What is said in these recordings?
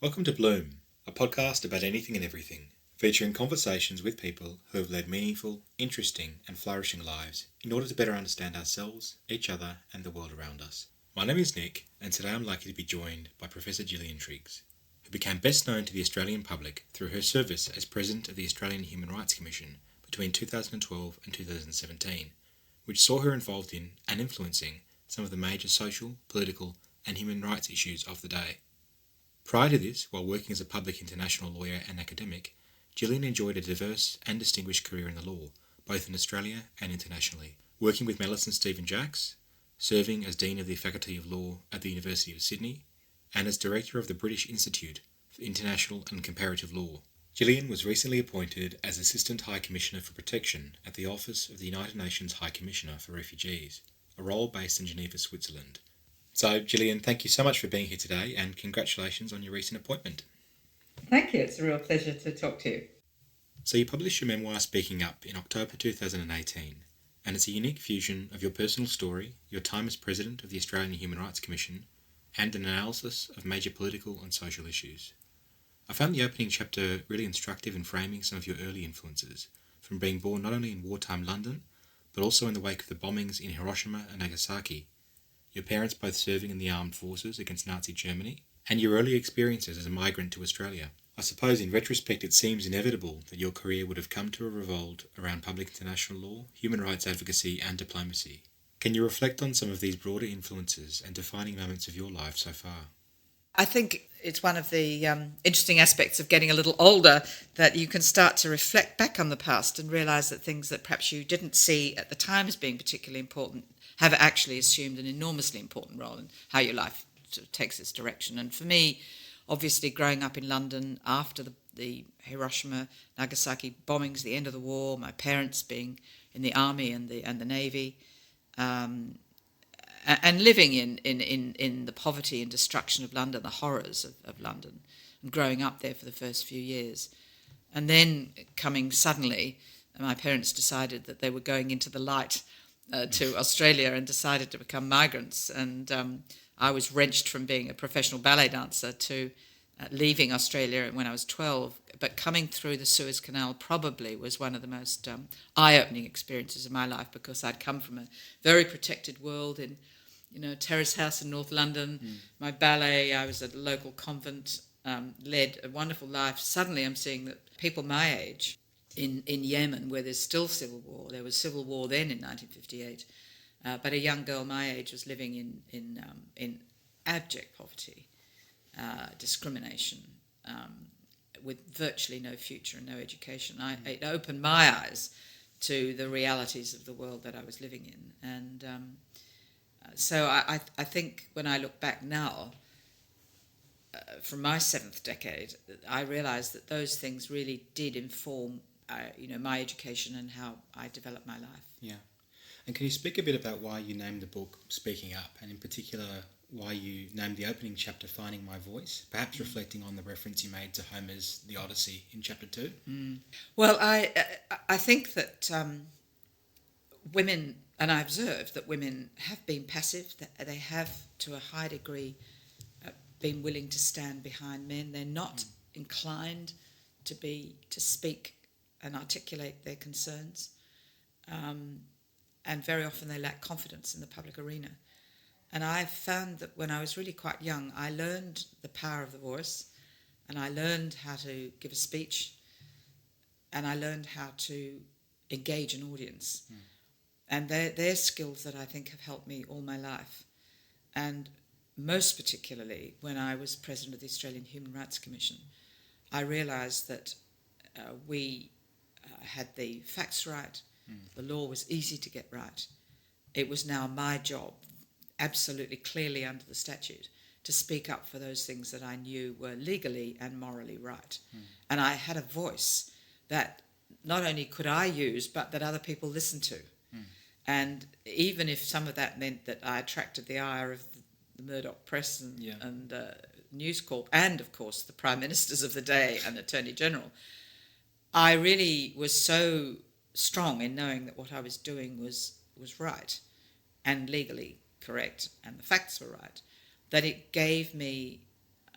Welcome to Bloom, a podcast about anything and everything, featuring conversations with people who have led meaningful, interesting, and flourishing lives in order to better understand ourselves, each other, and the world around us. My name is Nick, and today I'm lucky to be joined by Professor Gillian Triggs, who became best known to the Australian public through her service as President of the Australian Human Rights Commission between 2012 and 2017, which saw her involved in and influencing some of the major social, political, and human rights issues of the day. Prior to this, while working as a public international lawyer and academic, Gillian enjoyed a diverse and distinguished career in the law, both in Australia and internationally, working with Mellison Stephen Jacks, serving as Dean of the Faculty of Law at the University of Sydney, and as Director of the British Institute for International and Comparative Law. Gillian was recently appointed as Assistant High Commissioner for Protection at the Office of the United Nations High Commissioner for Refugees, a role based in Geneva, Switzerland. So, Gillian, thank you so much for being here today and congratulations on your recent appointment. Thank you. It's a real pleasure to talk to you. So, you published your memoir Speaking Up in October 2018, and it's a unique fusion of your personal story, your time as President of the Australian Human Rights Commission, and an analysis of major political and social issues. I found the opening chapter really instructive in framing some of your early influences, from being born not only in wartime London, but also in the wake of the bombings in Hiroshima and Nagasaki, your parents both serving in the armed forces against Nazi Germany, and your early experiences as a migrant to Australia. I suppose in retrospect it seems inevitable that your career would have come to a revolve around public international law, human rights advocacy and diplomacy. Can you reflect on some of these broader influences and defining moments of your life so far? I think it's one of the interesting aspects of getting a little older that you can start to reflect back on the past and realise that things that perhaps you didn't see at the time as being particularly important have actually assumed an enormously important role in how your life sort of takes its direction. And for me, obviously growing up in London after the Hiroshima, Nagasaki bombings, the end of the war, my parents being in the army and the navy, and living in the poverty and destruction of London, the horrors of London, and growing up there for the first few years. And then coming suddenly, my parents decided that they were going into the light to Australia and decided to become migrants. And I was wrenched from being a professional ballet dancer to leaving Australia when I was 12. But coming through the Suez Canal probably was one of the most eye-opening experiences of my life, because I'd come from a very protected world in terrace house in North London. My ballet, I was at a local convent, led a wonderful life. Suddenly I'm seeing that people my age in Yemen, where there's still civil war, there was civil war then in 1958, but a young girl my age was living in abject poverty, discrimination, with virtually no future and no education. It opened my eyes to the realities of the world that I was living in. And so I think when I look back now, from my seventh decade, I realised that those things really did inform my education and how I developed my life. Yeah. And can you speak a bit about why you named the book Speaking Up, and in particular why you named the opening chapter Finding My Voice, perhaps reflecting on the reference you made to Homer's The Odyssey in chapter 2? Well, I think that women, and I observed that women have been passive, that they have to a high degree been willing to stand behind men. They're not inclined to speak and articulate their concerns, and very often they lack confidence in the public arena. And I found that when I was really quite young, I learned the power of the voice, and I learned how to give a speech, and I learned how to engage an audience. And they're skills that I think have helped me all my life. And most particularly when I was President of the Australian Human Rights Commission, I realised that we had the facts right, the law was easy to get right. It was now my job, absolutely clearly under the statute, to speak up for those things that I knew were legally and morally right. And I had a voice that not only could I use, but that other people listened to. And even if some of that meant that I attracted the ire of the Murdoch press and News Corp, and of course the Prime Ministers of the day and Attorney General, I really was so strong in knowing that what I was doing was right and legally correct and the facts were right, that it gave me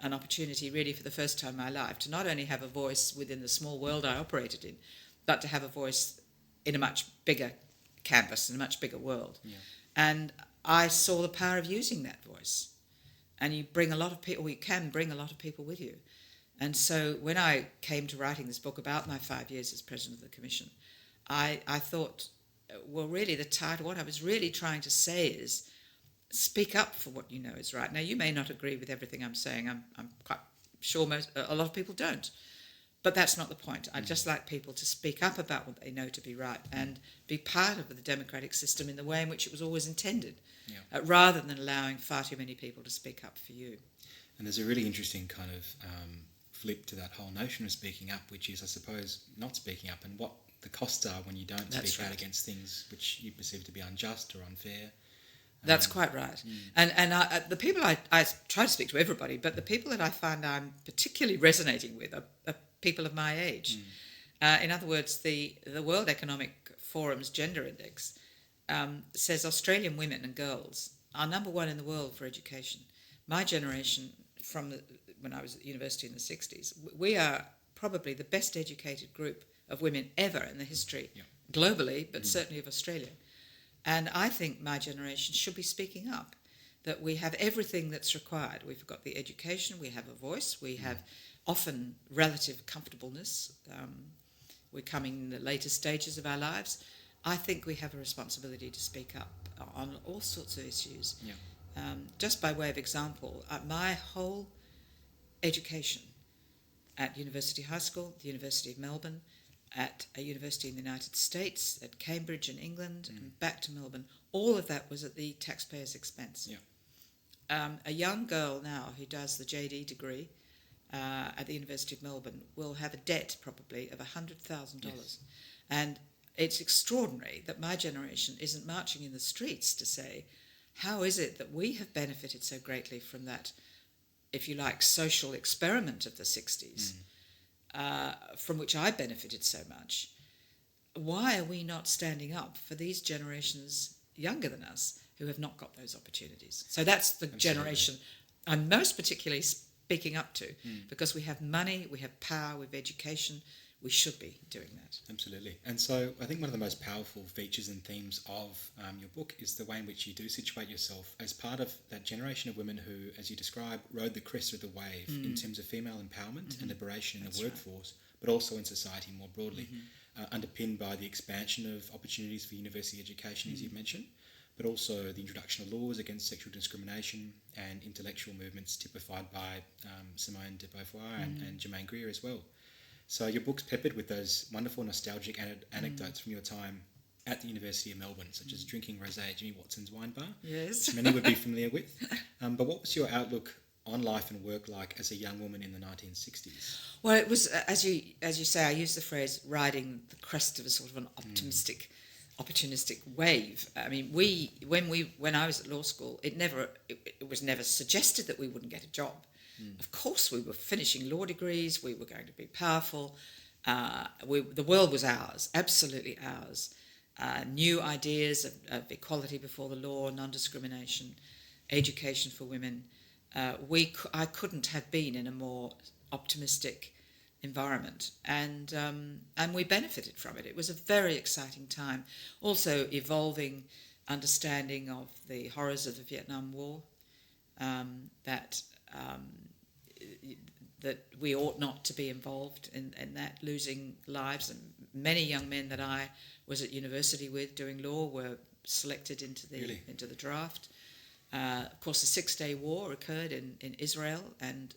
an opportunity really for the first time in my life to not only have a voice within the small world I operated in, but to have a voice in a much bigger canvas, in a much bigger world. Yeah. And I saw the power of using that voice. And you bring a lot of people, you can bring a lot of people with you. And so when I came to writing this book about my 5 years as president of the Commission, I thought, well, really the title, what I was really trying to say is, speak up for what you know is right. Now, you may not agree with everything I'm saying. I'm quite sure a lot of people don't. But that's not the point. I'd just like people to speak up about what they know to be right and be part of the democratic system in the way in which it was always intended, rather than allowing far too many people to speak up for you. And there's a really interesting kind of flip to that whole notion of speaking up, which is, I suppose, not speaking up and what the costs are when you don't speak out against things which you perceive to be unjust or unfair. That's quite right. And the people I try to speak to everybody, but the people that I find I'm particularly resonating with are people of my age. In other words, the World Economic Forum's Gender Index says Australian women and girls are number one in the world for education. My generation, when I was at university in the 60s, we are probably the best educated group of women ever in the history, globally, but certainly of Australia. And I think my generation should be speaking up, that we have everything that's required. We've got the education, we have a voice, we have often relative comfortableness. We're coming in the later stages of our lives. I think we have a responsibility to speak up on all sorts of issues. Just by way of example, my whole education at University High School, the University of Melbourne, at a university in the United States, at Cambridge in England, and back to Melbourne, all of that was at the taxpayer's expense. A young girl now who does the JD degree at the University of Melbourne will have a debt probably of $100,000. And it's extraordinary that my generation isn't marching in the streets to say, how is it that we have benefited so greatly from that, if you like, social experiment of the 60s, from which I benefited so much? Why are we not standing up for these generations younger than us who have not got those opportunities? So that's the generation I'm most particularly speaking up to, because we have money, we have power, we have education. We should be doing that. Absolutely. And so I think one of the most powerful features and themes of your book is the way in which you do situate yourself as part of that generation of women who, as you describe, rode the crest of the wave in terms of female empowerment and liberation in the workforce, but also in society more broadly, underpinned by the expansion of opportunities for university education, as you've mentioned, but also the introduction of laws against sexual discrimination and intellectual movements typified by Simone de Beauvoir and Germaine Greer as well. So your book's peppered with those wonderful nostalgic anecdotes from your time at the University of Melbourne, such as drinking rosé at Jimmy Watson's wine bar, which many would be familiar with. But what was your outlook on life and work like as a young woman in the 1960s? Well, it was, as you say, I use the phrase riding the crest of a sort of an opportunistic wave. I mean, when I was at law school, it was never suggested that we wouldn't get a job. Of course, we were finishing law degrees. We were going to be powerful. The world was ours, absolutely ours. New ideas of equality before the law, non-discrimination, education for women. I couldn't have been in a more optimistic environment, and we benefited from it. It was a very exciting time. Also, evolving understanding of the horrors of the Vietnam War, that we ought not to be involved in that, losing lives. And many young men that I was at university with doing law were selected into the draft. Of course, the 6-Day War occurred in Israel, and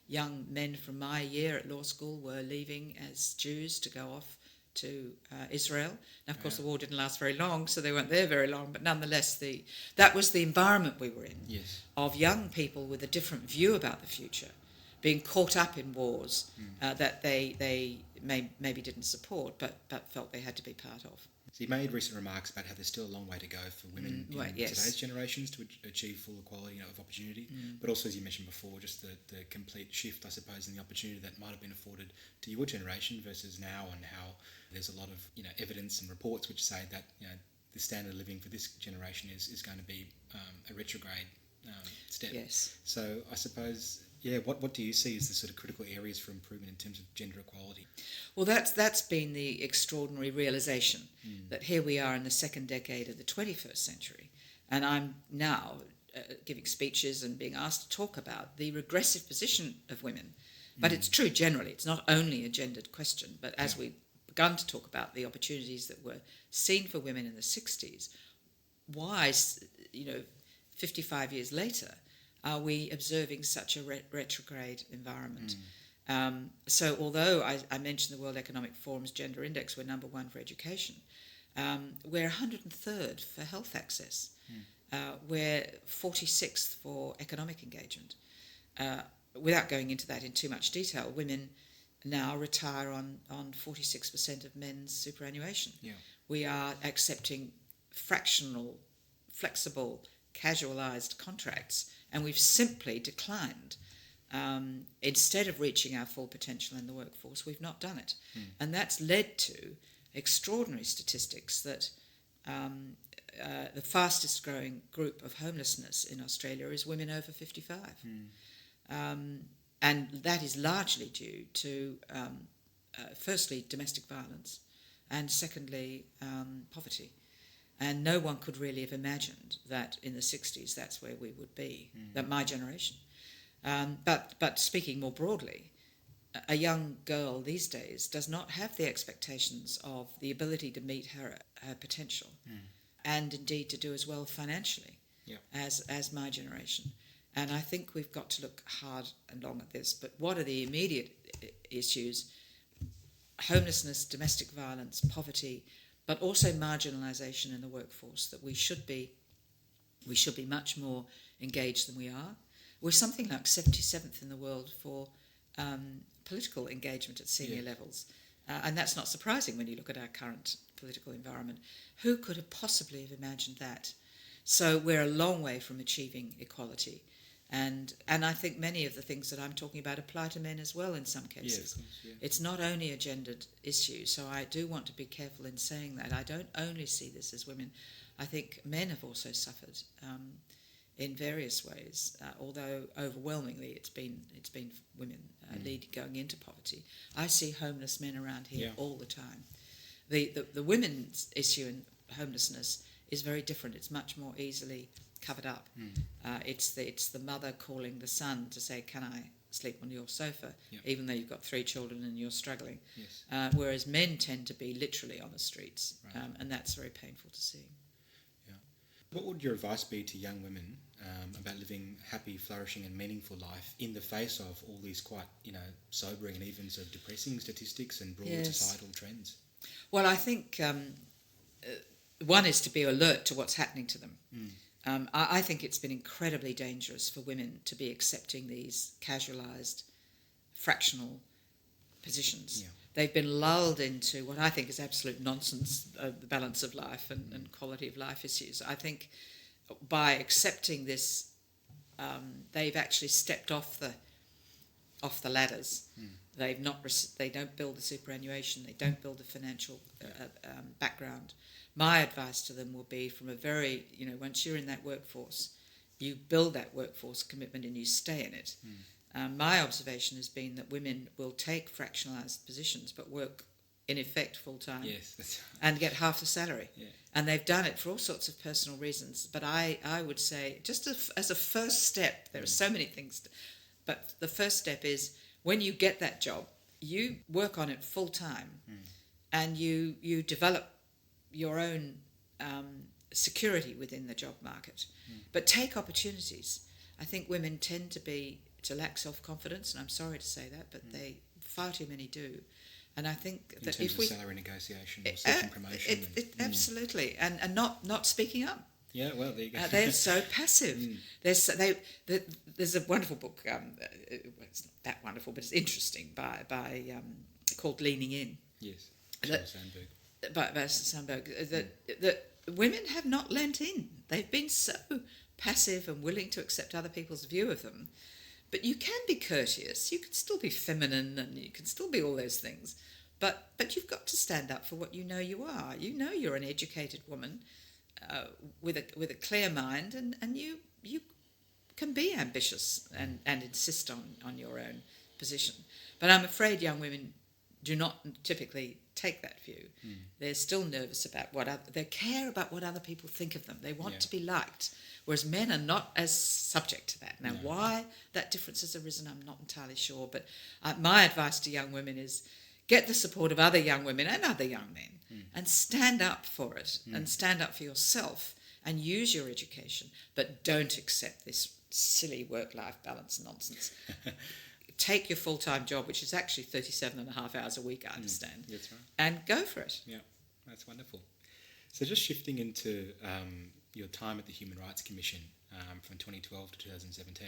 young men from my year at law school were leaving as Jews to go off to Israel. Now, of course, the war didn't last very long, so they weren't there very long, but nonetheless, that was the environment we were in, of young people with a different view about the future, being caught up in wars that they maybe didn't support, but felt they had to be part of. So you made recent remarks about how there's still a long way to go for women in today's generations to achieve full equality of opportunity, but also, as you mentioned before, just the complete shift, I suppose, in the opportunity that might have been afforded to your generation versus now, and how there's a lot of evidence and reports which say that the standard of living for this generation is going to be a retrograde step. Yes. So I suppose Yeah, what do you see as the sort of critical areas for improvement in terms of gender equality? Well, that's been the extraordinary realisation that here we are in the second decade of the 21st century, and I'm now giving speeches and being asked to talk about the regressive position of women. But it's true generally. It's not only a gendered question, but as we've begun to talk about the opportunities that were seen for women in the 60s, why, 55 years later, are we observing such a retrograde environment? So although I mentioned the World Economic Forum's Gender Index, we're number one for education, we're 103rd for health access. We're 46th for economic engagement. Without going into that in too much detail, women now retire on 46% of men's superannuation. Yeah. We are accepting fractional, flexible, casualised contracts, and we've simply declined. Instead of reaching our full potential in the workforce, we've not done it. And that's led to extraordinary statistics that the fastest growing group of homelessness in Australia is women over 55. And that is largely due to, firstly, domestic violence, and secondly, poverty. And no one could really have imagined that in the 60s that's where we would be, that my generation. But speaking more broadly, a young girl these days does not have the expectations of the ability to meet her potential and indeed to do as well financially as my generation. And I think we've got to look hard and long at this. But what are the immediate issues? Homelessness, domestic violence, poverty, but also marginalisation in the workforce, that we should be much more engaged than we are. We're something like 77th in the world for political engagement at senior levels. And that's not surprising when you look at our current political environment. Who could have possibly have imagined that? So we're a long way from achieving equality. And I think many of the things that I'm talking about apply to men as well in some cases. It's not only a gendered issue, so I do want to be careful in saying that. I don't only see this as women. I think men have also suffered in various ways, although overwhelmingly it's been women going into poverty. I see homeless men around here all the time. The women's issue in homelessness is very different. It's much more easily covered up. It's the mother calling the son to say, "Can I sleep on your sofa?" Even though you've got 3 children and you're struggling. Whereas men tend to be literally on the streets, and that's very painful to see. What would your advice be to young women about living happy, flourishing and meaningful life in the face of all these quite, sobering and even sort of depressing statistics and broad societal trends? Well, I think one is to be alert to what's happening to them. I think it's been incredibly dangerous for women to be accepting these casualised, fractional positions. They've been lulled into what I think is absolute nonsense, the balance of life and quality of life issues. I think by accepting this, they've actually stepped off the ladders. They don't build the superannuation. They don't build the financial background. My advice to them will be from a very, once you're in that workforce, you build that workforce commitment and you stay in it. My observation has been that women will take fractionalised positions but work, in effect, full-time and get half the salary. And they've done it for all sorts of personal reasons. But I would say, just as a first step, there are so many things, but the first step is when you get that job, you work on it full-time and you develop your own security within the job market. But take opportunities. I think women tend to lack self-confidence, and I'm sorry to say that, but far too many do. And I think that in terms of salary negotiation or seeking promotion. Absolutely, and not speaking up. Yeah, well, there you go. They're so passive. There's a wonderful book. It's not that wonderful, but it's interesting by called Leaning In. Yes, Sandberg. By Sandberg. That women have not lent in. They've been so passive and willing to accept other people's view of them. But you can be courteous. You can still be feminine, and you can still be all those things. But you've got to stand up for what you know you are. You know you're an educated woman with a clear mind, and you can be ambitious and insist on your own position. But I'm afraid young women do not typically take that view. They're still nervous about they care about what other people think of them. They want to be liked, whereas men are not as subject to that. Now, why that difference has arisen, I'm not entirely sure. But my advice to young women is get the support of other young women and other young men and stand up for it and stand up for yourself and use your education, but don't accept this silly work-life balance nonsense. Take your full-time job, which is actually 37 and a half hours a week, I understand, that's right. and go for it. Yeah, that's wonderful. So just shifting into your time at the Human Rights Commission from 2012 to 2017,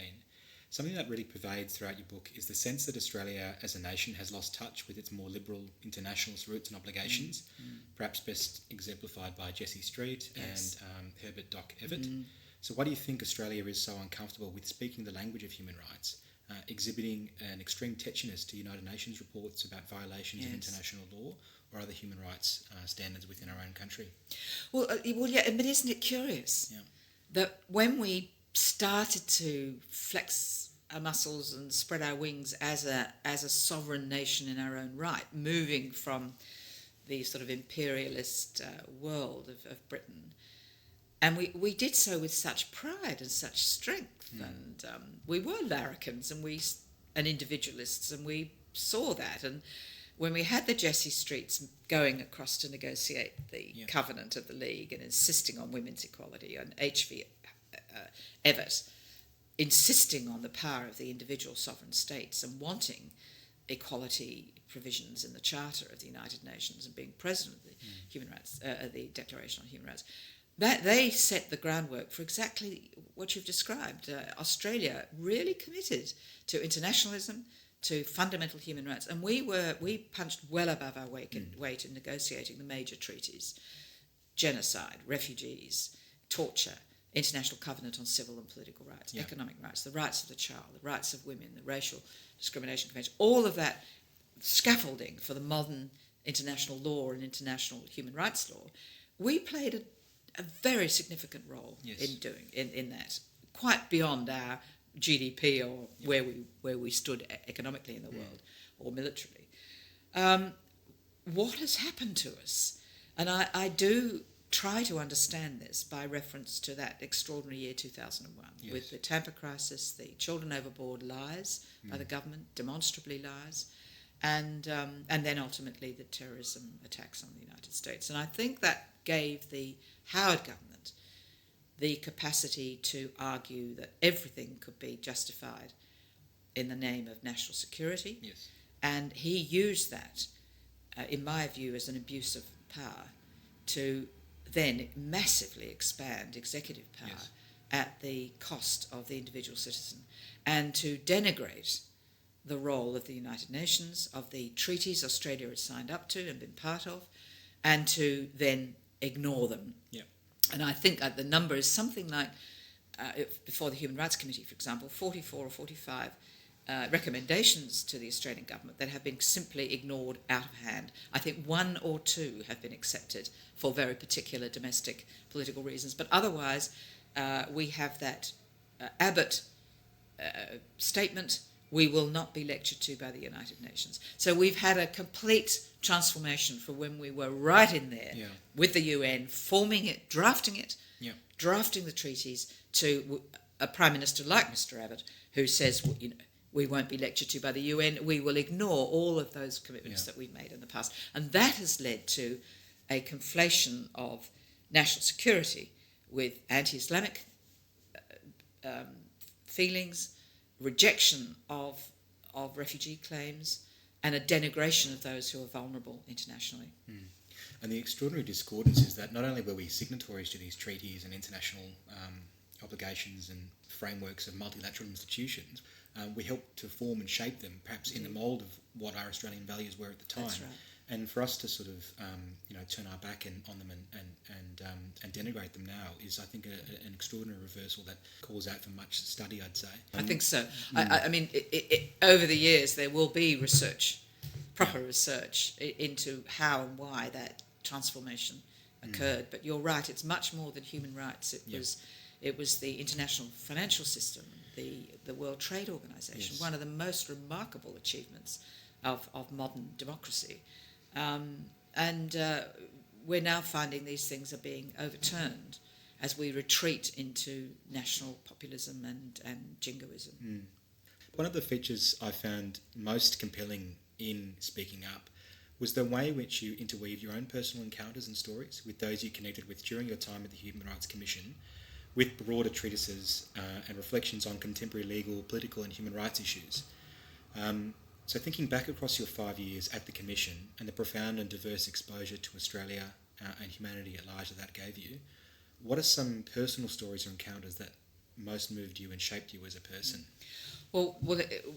something that really pervades throughout your book is the sense that Australia as a nation has lost touch with its more liberal internationalist roots and obligations, perhaps best exemplified by Jessie Street and Herbert Doc Evatt. So why do you think Australia is so uncomfortable with speaking the language of human rights, exhibiting an extreme tetchiness to United Nations reports about violations of international law or other human rights standards within our own country? Well, yeah, but isn't it curious that when we started to flex our muscles and spread our wings as a sovereign nation in our own right, moving from the sort of imperialist world of Britain, and we did so with such pride and such strength, and we were larrikins and individualists, and we saw that. And when we had the Jessie Streets going across to negotiate the covenant of the League and insisting on women's equality, and H.V. Evatt insisting on the power of the individual sovereign states and wanting equality provisions in the Charter of the United Nations and being president of the Human Rights, the Declaration on Human Rights, that they set the groundwork for exactly what you've described. Australia really committed to internationalism, to fundamental human rights, and we punched well above our weight in negotiating the major treaties: genocide, refugees, torture, International Covenant on Civil and Political Rights, economic rights, the rights of the child, the rights of women, the Racial Discrimination Convention, all of that scaffolding for the modern international law and international human rights law. We played a very significant role in that, quite beyond our GDP or where we stood economically in the world or militarily. What has happened to us? And I do try to understand this by reference to that extraordinary year 2001 with the Tampa crisis, the children overboard lies by the government, demonstrably lies, and then ultimately the terrorism attacks on the United States. And I think that gave the Howard government the capacity to argue that everything could be justified in the name of national security. Yes. And he used that, in my view, as an abuse of power to then massively expand executive power at the cost of the individual citizen, and to denigrate the role of the United Nations, of the treaties Australia had signed up to and been part of, and to then ignore them. And I think the number is something like, before the Human Rights Committee, for example, 44 or 45 recommendations to the Australian government that have been simply ignored out of hand. I think one or two have been accepted for very particular domestic political reasons, but otherwise we have that Abbott statement: we will not be lectured to by the United Nations. So we've had a complete transformation from when we were right in there with the UN, forming it, drafting the treaties, to a Prime Minister like Mr Abbott, who says, we won't be lectured to by the UN, we will ignore all of those commitments that we've made in the past. And that has led to a conflation of national security with anti-Islamic feelings, rejection of refugee claims, and a denigration of those who are vulnerable internationally. And the extraordinary discordance is that not only were we signatories to these treaties and international obligations and frameworks of multilateral institutions, we helped to form and shape them, perhaps in the mould of what our Australian values were at the time. That's right. And for us to sort of, turn our back on them and denigrate them now is, I think, an extraordinary reversal that calls out for much study, I'd say. I think so. I mean, over the years, there will be research, proper research, into how and why that transformation occurred. But you're right, it's much more than human rights. It was the international financial system, the World Trade Organization, Yes. one of the most remarkable achievements of modern democracy. And we're now finding these things are being overturned as we retreat into national populism and jingoism. Mm. One of the features I found most compelling in Speaking Up was the way in which you interweave your own personal encounters and stories with those you connected with during your time at the Human Rights Commission with broader treatises and reflections on contemporary legal, political and human rights issues. So thinking back across your 5 years at the Commission and the profound and diverse exposure to Australia and humanity at large that gave you, what are some personal stories or encounters that most moved you and shaped you as a person? Well,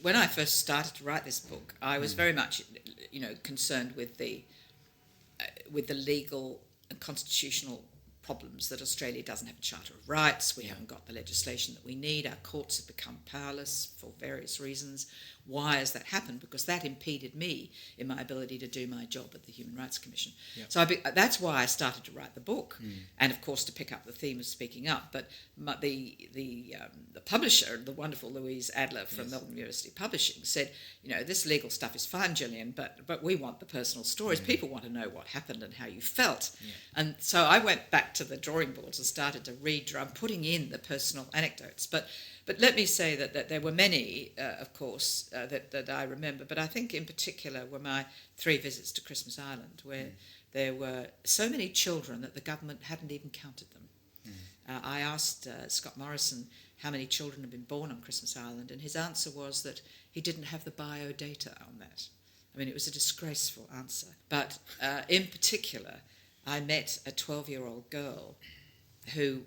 when I first started to write this book, I was very much, concerned with the legal and constitutional problems that Australia doesn't have a Charter of Rights. We haven't got the legislation that we need. Our courts have become powerless for various reasons. Why has that happened? Because that impeded me in my ability to do my job at the Human Rights Commission. Yep. So that's why I started to write the book, and of course to pick up the theme of Speaking Up. But the publisher, the wonderful Louise Adler from Melbourne University Publishing, said, this legal stuff is fine, Gillian, but we want the personal stories. People want to know what happened and how you felt. Yeah. And so I went back to the drawing boards and started to read. I'm putting in the personal anecdotes, but let me say that there were many, of course, that I remember, but I think in particular were my 3 visits to Christmas Island, where there were so many children that the government hadn't even counted them. I asked Scott Morrison how many children had been born on Christmas Island, and his answer was that he didn't have the biodata on that. I mean, it was a disgraceful answer. But in particular, I met a 12-year-old girl who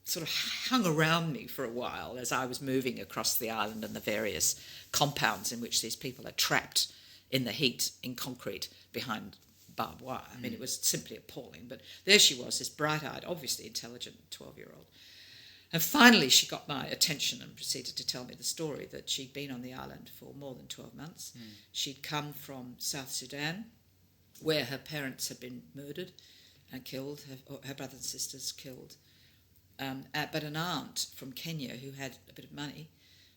sort of hung around me for a while as I was moving across the island and the various compounds in which these people are trapped in the heat, in concrete, behind barbed wire. I mean, it was simply appalling. But there she was, this bright-eyed, obviously intelligent 12-year-old. And finally she got my attention and proceeded to tell me the story that she'd been on the island for more than 12 months. She'd come from South Sudan, where her parents had been murdered and killed, her brothers and sisters killed. But an aunt from Kenya who had a bit of money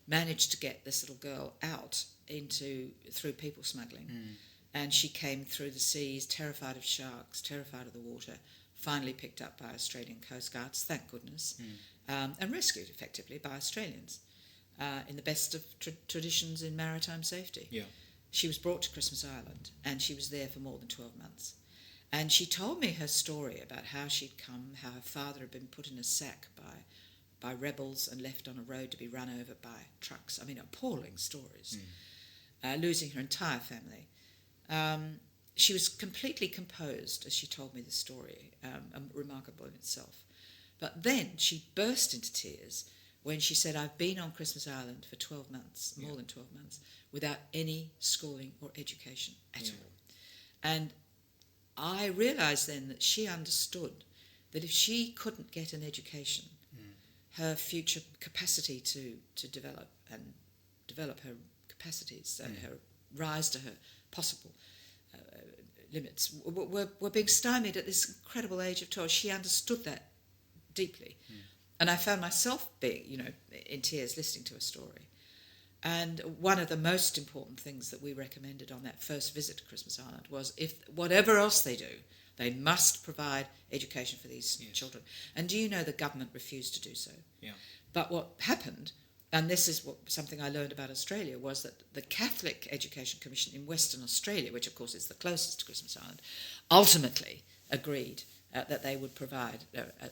managed to get this little girl out through people smuggling. And she came through the seas, terrified of sharks, terrified of the water, finally picked up by Australian Coast Guards, thank goodness, and rescued effectively by Australians in the best of traditions in maritime safety. Yeah. She was brought to Christmas Island and she was there for more than 12 months. And she told me her story about how she'd come, how her father had been put in a sack by rebels and left on a road to be run over by trucks. I mean, appalling stories. Losing her entire family. She was completely composed as she told me the story, remarkable in itself. But then she burst into tears when she said, I've been on Christmas Island for 12 months, more than 12 months, without any schooling or education at all. And I realised then that she understood that if she couldn't get an education, her future capacity to develop her capacities, her rise to her possible limits, were being stymied at this incredible age of 12. She understood that deeply. And I found myself being, in tears listening to her story. And one of the most important things that we recommended on that first visit to Christmas Island was, if whatever else they do, they must provide education for these children. And do you know the government refused to do so? Yeah. But what happened, and this is something I learned about Australia, was that the Catholic Education Commission in Western Australia, which of course is the closest to Christmas Island, ultimately agreed that they would provide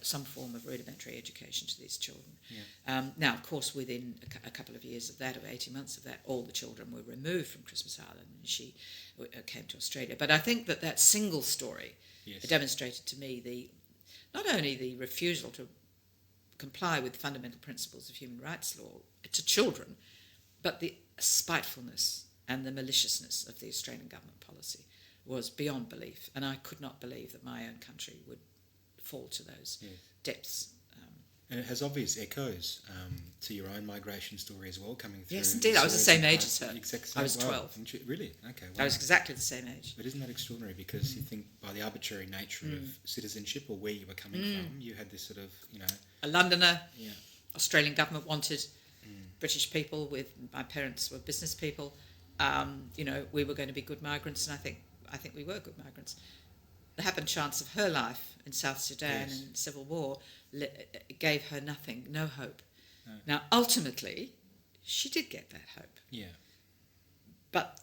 some form of rudimentary education to these children. Yeah. Now, of course, within a couple of years of that, or 18 months of that, all the children were removed from Christmas Island and she came to Australia. But I think that single story demonstrated to me not only the refusal to comply with fundamental principles of human rights law to children, but the spitefulness and the maliciousness of the Australian government policy was beyond belief, and I could not believe that my own country would fall to those depths. And it has obvious echoes to your own migration story as well, coming through. Yes, indeed. I was the same age as her. I was 12. Really? Okay. Wow. I was exactly the same age. But isn't that extraordinary? Because you think by the arbitrary nature of citizenship or where you were coming from, you had this sort of, a Londoner, Australian government wanted, British people, my parents were business people. We were going to be good migrants, and I think we were good migrants. The happen chance of her life in South Sudan and civil war gave her nothing, no hope. No. Now, ultimately, she did get that hope. Yeah. But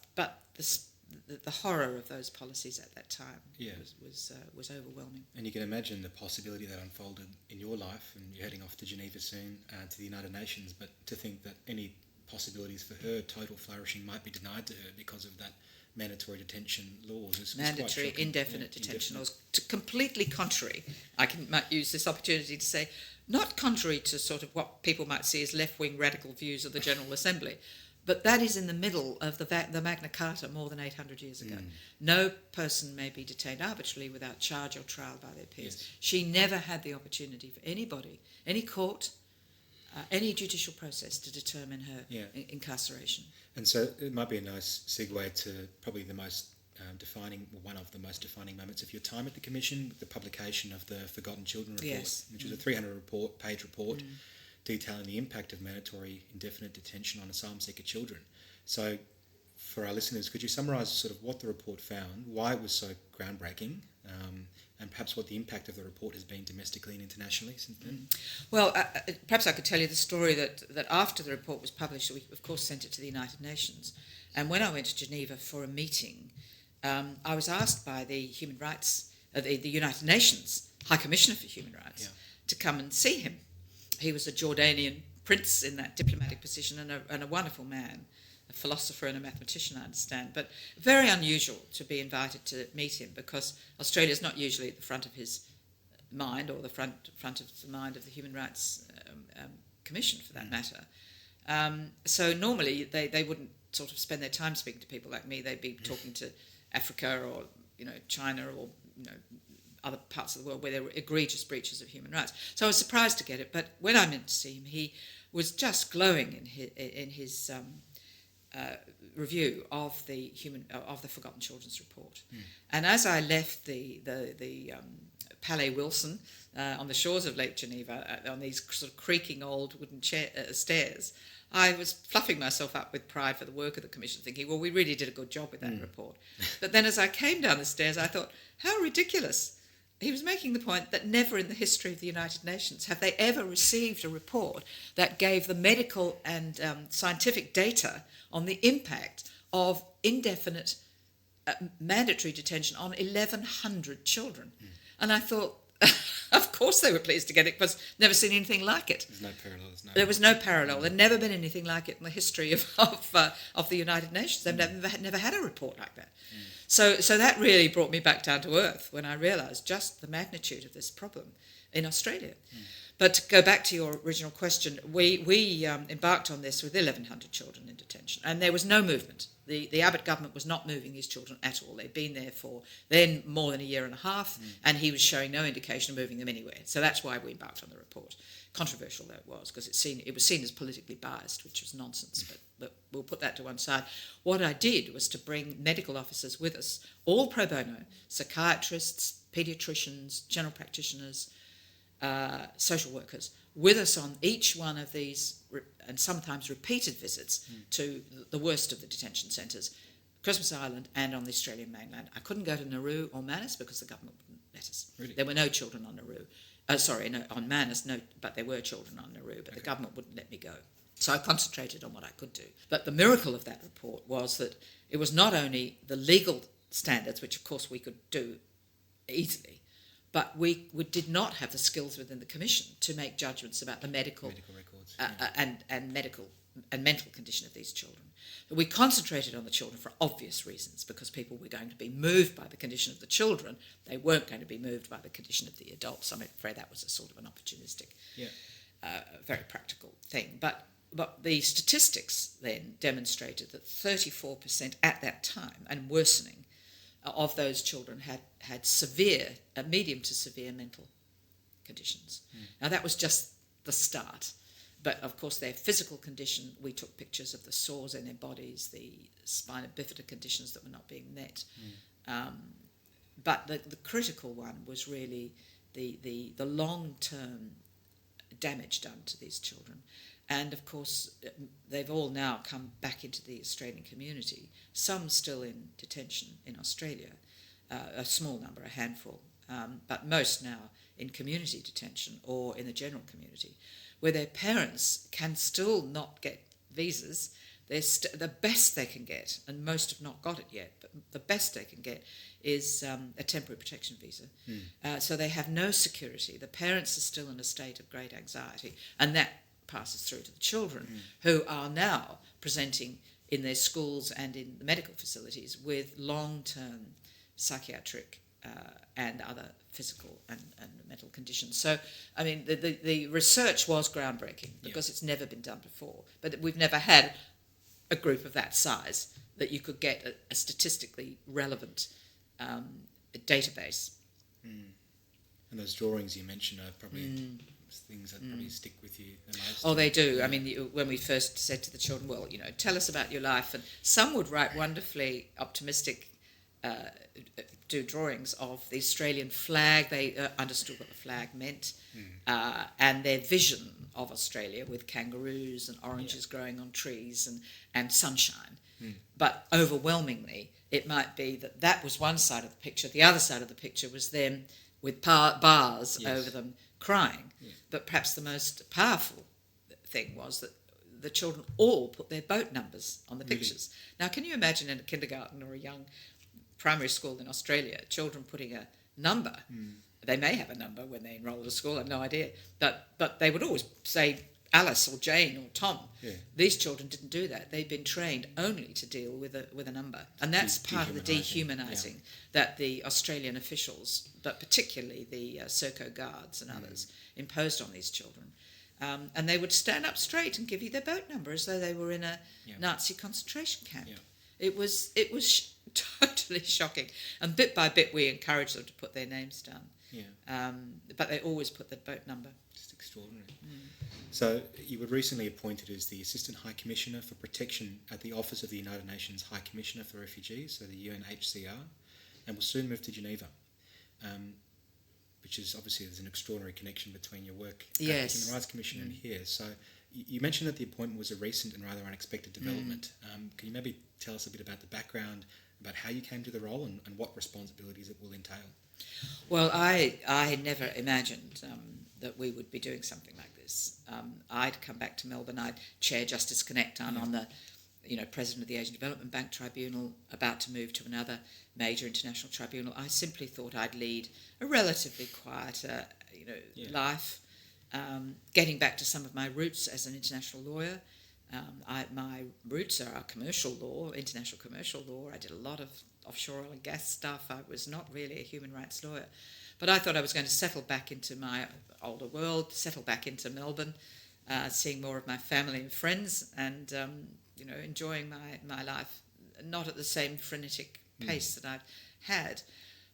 the horror of those policies at that time was overwhelming. And you can imagine the possibility that unfolded in your life, and you're heading off to Geneva soon, to the United Nations, but to think that any possibilities for her total flourishing might be denied to her because of that mandatory detention laws. Was mandatory, indefinite detention laws, completely contrary. I might use this opportunity to say, not contrary to sort of what people might see as left-wing radical views of the General Assembly, but that is in the middle of the Magna Carta more than 800 years ago. No person may be detained arbitrarily without charge or trial by their peers. Yes. She never had the opportunity for anybody, any court, any judicial process to determine her incarceration. And so it might be a nice segue to probably the most one of the most defining moments of your time at the Commission, the publication of the Forgotten Children Report, which was a 300-page report detailing the impact of mandatory indefinite detention on asylum seeker children. So for our listeners, could you summarise sort of what the report found, why it was so groundbreaking, and perhaps what the impact of the report has been domestically and internationally since then? Well, perhaps I could tell you the story that after the report was published, we of course sent it to the United Nations. And when I went to Geneva for a meeting, I was asked by the Human Rights, the United Nations High Commissioner for Human Rights to come and see him. He was a Jordanian prince in that diplomatic position and a wonderful man, a philosopher and a mathematician, I understand, but very unusual to be invited to meet him because Australia is not usually at the front of his mind or the front of the mind of the Human Rights Commission, for that matter. So normally they wouldn't sort of spend their time speaking to people like me. They'd be talking to Africa or China or other parts of the world where there were egregious breaches of human rights. So I was surprised to get it, but when I went to see him, he was just glowing in his review of the Forgotten Children's Report. And as I left the Palais Wilson on the shores of Lake Geneva on these sort of creaking old wooden stairs, I was fluffing myself up with pride for the work of the Commission, thinking, well, we really did a good job with that report. But then as I came down the stairs, I thought, how ridiculous. He was making the point that never in the history of the United Nations have they ever received a report that gave the medical and scientific data on the impact of indefinite mandatory detention on 1,100 children. And I thought, of course they were pleased to get it because never seen anything like it. There's no parallel. There was no parallel. There'd never been anything like it in the history of the United Nations. They've never had a report like that. So that really brought me back down to earth when I realised just the magnitude of this problem in Australia. But to go back to your original question, we embarked on this with 1,100 children in detention, and there was no movement. The Abbott government was not moving these children at all. They'd been there for then more than a year and a half, and he was showing no indication of moving them anywhere. So that's why we embarked on the report. Controversial though it was, because it was seen as politically biased, which was nonsense, but we'll put that to one side. What I did was to bring medical officers with us, all pro bono, psychiatrists, paediatricians, general practitioners, social workers, with us on each one of these and sometimes repeated visits to the worst of the detention centres, Christmas Island and on the Australian mainland. I couldn't go to Nauru or Manus because the government wouldn't let us. Really? There were no children on Nauru. On Manus, no, but there were children on Nauru, but the government wouldn't let me go. So I concentrated on what I could do. But the miracle of that report was that it was not only the legal standards, which of course we could do easily, but we did not have the skills within the Commission to make judgments about the medical records and medical and mental condition of these children. But we concentrated on the children for obvious reasons, because people were going to be moved by the condition of the children. They weren't going to be moved by the condition of the adults. I'm afraid that was a sort of an opportunistic, very practical thing. But the statistics then demonstrated that 34% at that time, and worsening, of those children had severe, medium to severe mental conditions. Now that was just the start. But of course their physical condition, we took pictures of the sores in their bodies, the spina bifida conditions that were not being met. But the critical one was really the long-term damage done to these children. And of course, they've all now come back into the Australian community, some still in detention in Australia, a small number, a handful, but most now in community detention or in the general community, where their parents can still not get visas. The best they can get, and most have not got it yet, but the best they can get is a temporary protection visa. So they have no security. The parents are still in a state of great anxiety, and that passes through to the children, who are now presenting in their schools and in the medical facilities with long-term psychiatric and other physical and mental conditions. So, I mean, the research was groundbreaking because it's never been done before, but we've never had a group of that size that you could get a statistically relevant database. And those drawings you mentioned are probably things that probably stick with you the most. Oh, they do. I mean, when we first said to the children, well, tell us about your life, and some would write wonderfully optimistic do drawings of the Australian flag. They understood what the flag meant, and their vision of Australia with kangaroos and oranges growing on trees and sunshine. But overwhelmingly, it might be that was one side of the picture. The other side of the picture was them with bars over them crying. But perhaps the most powerful thing was that the children all put their boat numbers on the pictures. Now, can you imagine in a kindergarten or a young primary school in Australia, children putting a number? They may have a number when they enroll at a school, I have no idea. But they would always say Alice or Jane or Tom. These children didn't do that. They'd been trained only to deal with a number. And that's part of the dehumanising that the Australian officials, but particularly the Serco guards and others, imposed on these children. And they would stand up straight and give you their boat number as though they were in a Nazi concentration camp. It was totally shocking. And bit by bit we encouraged them to put their names down. But they always put the boat number. Just extraordinary. So you were recently appointed as the Assistant High Commissioner for Protection at the Office of the United Nations High Commissioner for Refugees, so the UNHCR, and will soon move to Geneva, which is obviously there's an extraordinary connection between your work at the Human Rights Commission and here. So you mentioned that the appointment was a recent and rather unexpected development. Can you maybe tell us a bit about the background, about how you came to the role and what responsibilities it will entail? Well, I never imagined that we would be doing something like this. I'd come back to Melbourne. I'd chair Justice Connect. I'm on the, president of the Asian Development Bank Tribunal, about to move to another major international tribunal. I simply thought I'd lead a relatively quieter, life, getting back to some of my roots as an international lawyer. My roots are commercial law, international commercial law. I did a lot of offshore oil and gas stuff. I was not really a human rights lawyer. But I thought I was going to settle back into my older world, settle back into Melbourne, seeing more of my family and friends and, enjoying my life, not at the same frenetic pace that I've had.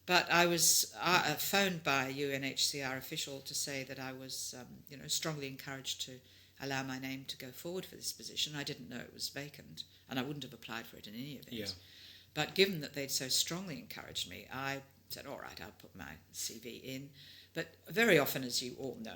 But I was phoned by a UNHCR official to say that I was, strongly encouraged to allow my name to go forward for this position. I didn't know it was vacant, and I wouldn't have applied for it in any event. But given that they'd so strongly encouraged me, I said, all right, I'll put my CV in. But very often, as you all know,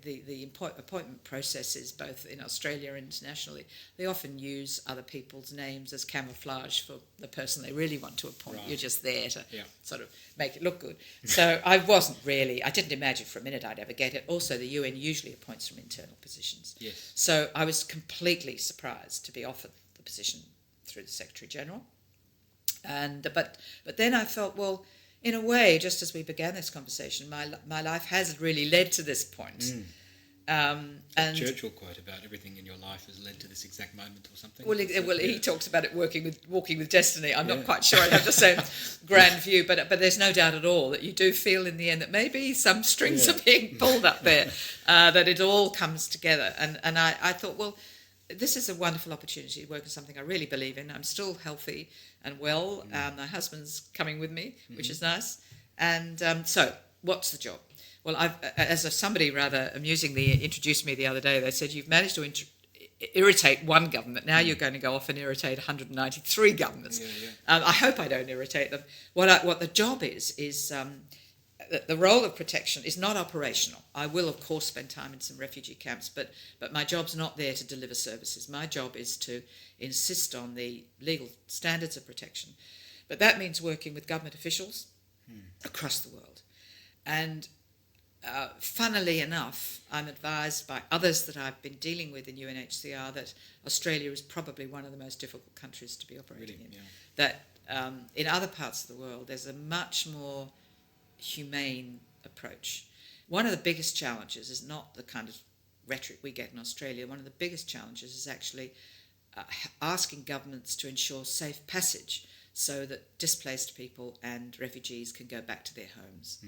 the appointment processes, both in Australia and internationally, they often use other people's names as camouflage for the person they really want to appoint. Right. You're just there to sort of make it look good. So I didn't imagine for a minute I'd ever get it. Also, the UN usually appoints from internal positions. Yes. So I was completely surprised to be offered the position through the Secretary-General. But then I felt, well, in a way, just as we began this conversation, my life has really led to this point. And Churchill quote about everything in your life has led to this exact moment or something. Well, he talks about it walking with destiny. I'm not quite sure I have the same grand view, but there's no doubt at all that you do feel in the end that maybe some strings are being pulled up there, that it all comes together. And I thought, well, this is a wonderful opportunity to work on something I really believe in. I'm still healthy and well. My husband's coming with me, which is nice. And so, what's the job? Well, as somebody rather amusingly introduced me the other day, they said, you've managed to irritate one government. Now you're going to go off and irritate 193 governments. I hope I don't irritate them. What the job is the role of protection is not operational. I will, of course, spend time in some refugee camps, but my job's not there to deliver services. My job is to insist on the legal standards of protection. But that means working with government officials across the world. And funnily enough, I'm advised by others that I've been dealing with in UNHCR that Australia is probably one of the most difficult countries to be operating in. Yeah. That in other parts of the world, there's a much more humane approach. One of the biggest challenges is not the kind of rhetoric we get in Australia. One of the biggest challenges is actually asking governments to ensure safe passage so that displaced people and refugees can go back to their homes.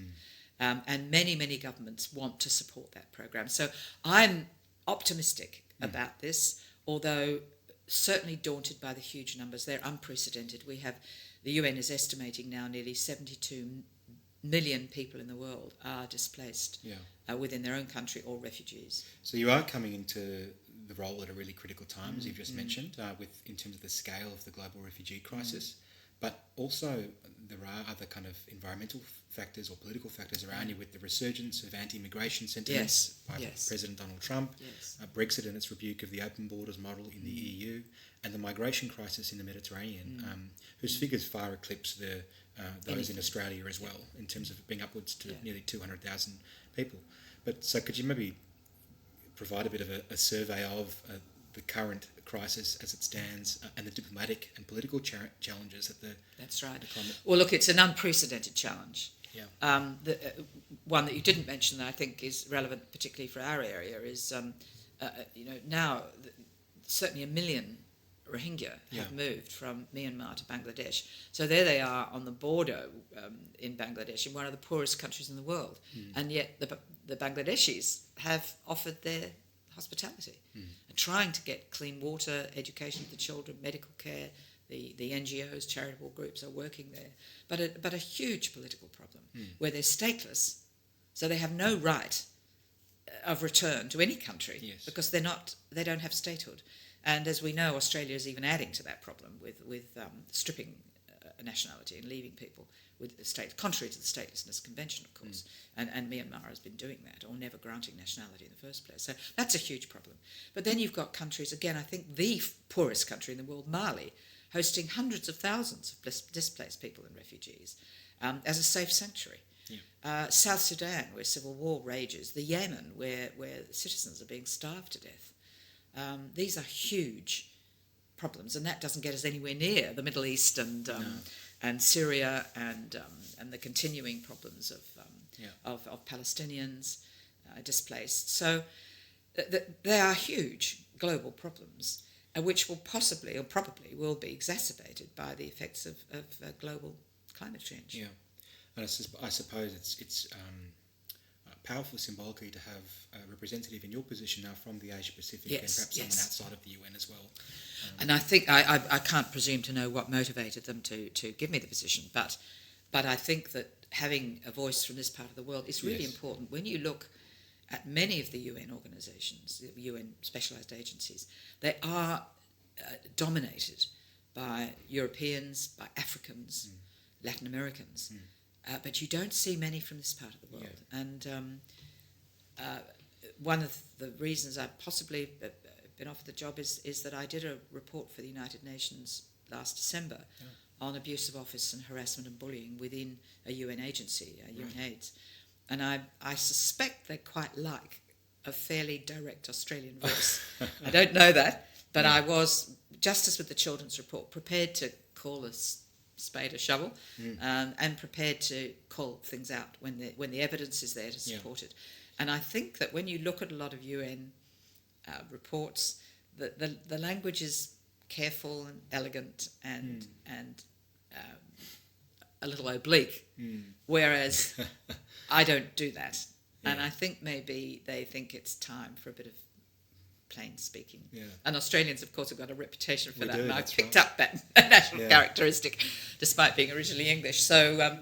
And many, many governments want to support that program. So I'm optimistic about this, although certainly daunted by the huge numbers. They're unprecedented. The UN is estimating now nearly 72 million people in the world are displaced within their own country or refugees. So you are coming into the role at a really critical time, as you've just mentioned, in terms of the scale of the global refugee crisis. But also there are other kind of environmental factors or political factors around you, with the resurgence of anti-immigration sentiments by President Donald Trump, Brexit and its rebuke of the open borders model in the EU, and the migration crisis in the Mediterranean, whose figures far eclipse those in Australia as well, in terms of being upwards to nearly 200,000 people. But so could you maybe provide a bit of a survey of the current crisis as it stands, and the diplomatic and political challenges that That's right. the climate... Well, look, it's an unprecedented challenge. Yeah. The one that you didn't mention that I think is relevant, particularly for our area, is now certainly 1 million Rohingya have moved from Myanmar to Bangladesh. So there they are on the border in Bangladesh, in one of the poorest countries in the world, and yet the Bangladeshis have offered their hospitality and trying to get clean water, education for the children, medical care. The NGOs, charitable groups are working there, but a huge political problem where they're stateless, so they have no right of return to any country because they don't have statehood. And as we know, Australia is even adding to that problem with stripping nationality and leaving people with the state, contrary to the Statelessness Convention, of course. And Myanmar has been doing that, or never granting nationality in the first place. So that's a huge problem. But then you've got countries, again, I think the poorest country in the world, Mali, hosting hundreds of thousands of displaced people and refugees as a safe sanctuary. South Sudan, where civil war rages. The Yemen, where citizens are being starved to death. These are huge problems, and that doesn't get us anywhere near the Middle East and Syria and the continuing problems of Palestinians displaced. So they are huge global problems, which will possibly or probably will be exacerbated by the effects of global climate change. Yeah, and I suppose it's powerful symbolically to have a representative in your position now from the Asia Pacific, and perhaps someone outside of the UN as well. And I think I can't presume to know what motivated them to give me the position, but I think that having a voice from this part of the world is really important. When you look at many of the UN organisations, the UN specialised agencies, they are dominated by Europeans, by Africans, Latin Americans, but you don't see many from this part of the world. And one of the reasons I've possibly been offered the job is that I did a report for the United Nations last December on abuse of office and harassment and bullying within a UN agency, UNAIDS. And I suspect they quite like a fairly direct Australian voice. I don't know that, but I was, just as with the children's report, prepared to call a spade a shovel, and prepared to call things out when the evidence is there to support it. And I think that when you look at a lot of UN reports, the language is careful and elegant and a little oblique, whereas I don't do that. And I think maybe they think it's time for a bit of plain speaking. And Australians, of course, have got a reputation for that, and I've picked up that national characteristic, despite being originally English. So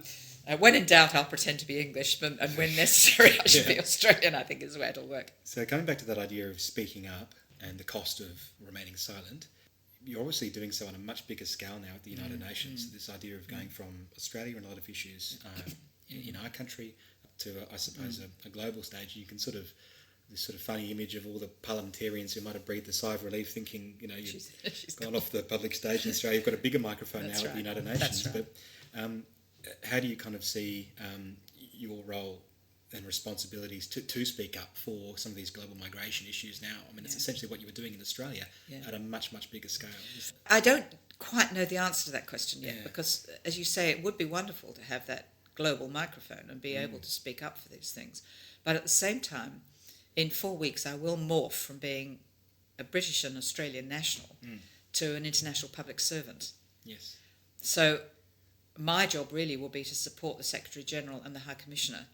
when in doubt, I'll pretend to be English, and when necessary, I should be Australian, I think is the way it'll work. So coming back to that idea of speaking up and the cost of remaining silent, you're obviously doing so on a much bigger scale now at the United Nations. This idea of going from Australia and a lot of issues in our country up to, I suppose, a global stage. You can sort of, this sort of funny image of all the parliamentarians who might have breathed a sigh of relief thinking, you've gone off the public stage in Australia. You've got a bigger microphone now at the United Nations. That's right. But how do you kind of see your role and responsibilities to speak up for some of these global migration issues now? I mean, it's essentially what you were doing in Australia at a much, much bigger scale. I don't quite know the answer to that question yet, because, as you say, it would be wonderful to have that global microphone and be able to speak up for these things. But at the same time, in 4 weeks, I will morph from being a British and Australian national to an international public servant. Yes. So my job really will be to support the Secretary-General and the High Commissioner,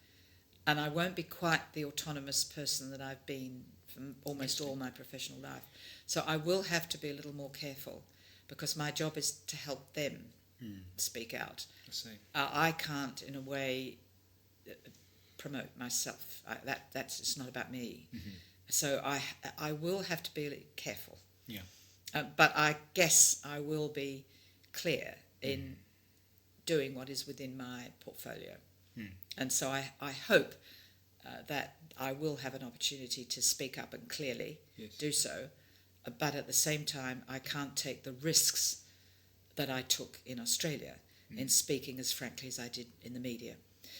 and I won't be quite the autonomous person that I've been for almost all my professional life. So I will have to be a little more careful, because my job is to help them speak out. I see. I can't, in a way, promote myself. That's it's not about me. So I will have to be a little careful. Yeah. But I guess I will be clear in doing what is within my portfolio. And so I hope that I will have an opportunity to speak up and clearly do so. But at the same time, I can't take the risks that I took in Australia in speaking as frankly as I did in the media.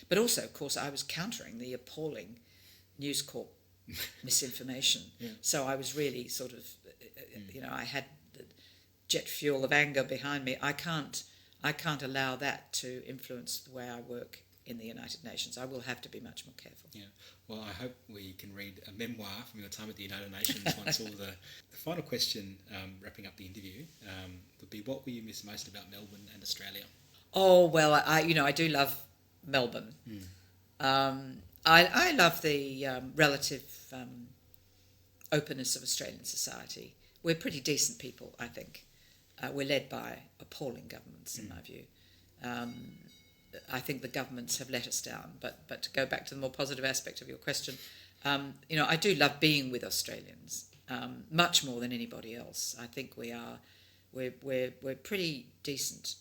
But also, of course, I was countering the appalling News Corp misinformation. So I was really sort of, I had the jet fuel of anger behind me. I can't allow that to influence the way I work in the United Nations. I will have to be much more careful. Yeah. Well, I hope we can read a memoir from your time at the United Nations once all the final question, wrapping up the interview, would be, what will you miss most about Melbourne and Australia? Oh, well, I do love Melbourne. I love the relative openness of Australian society. We're pretty decent people, I think. We're led by appalling governments, in my view. I think the governments have let us down. But to go back to the more positive aspect of your question, I do love being with Australians much more than anybody else. I think we're pretty decent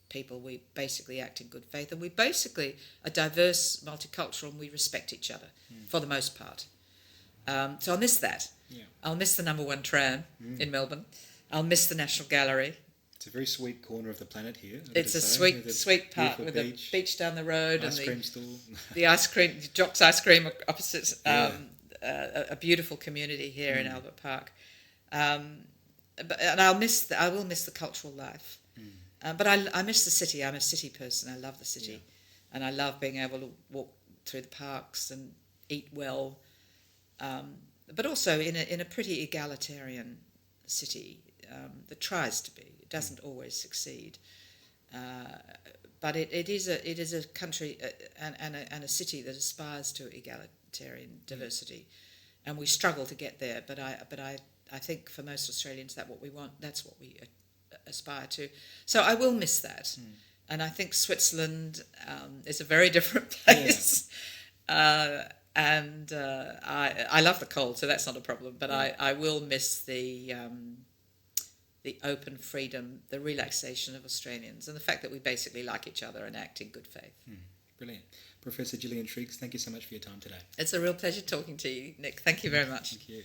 people. We basically act in good faith, and we basically are diverse, multicultural, and we respect each other for the most part. So I'll miss that. Yeah. I'll miss the number 1 tram in Melbourne. I'll miss the National Gallery. It's a very sweet corner of the planet here. It's a sweet part with a beach down the road ice and cream stall. the ice cream, Jock's ice cream opposite. A beautiful community here in Albert Park. And I will miss the cultural life. But I miss the city. I'm a city person. I love the city, and I love being able to walk through the parks and eat well. But also in a pretty egalitarian city that tries to be. It doesn't always succeed, but it is a country and a city that aspires to egalitarian diversity, and we struggle to get there. But I think for most Australians that's what we want. That's what we aspire to. So I will miss that, and I think Switzerland is a very different place. And I love the cold, so that's not a problem. But I will miss the open freedom, the relaxation of Australians, and the fact that we basically like each other and act in good faith. Brilliant. Professor Gillian Triggs, thank you so much for your time today. It's a real pleasure talking to you, Nick. Thank you very much. Thank you.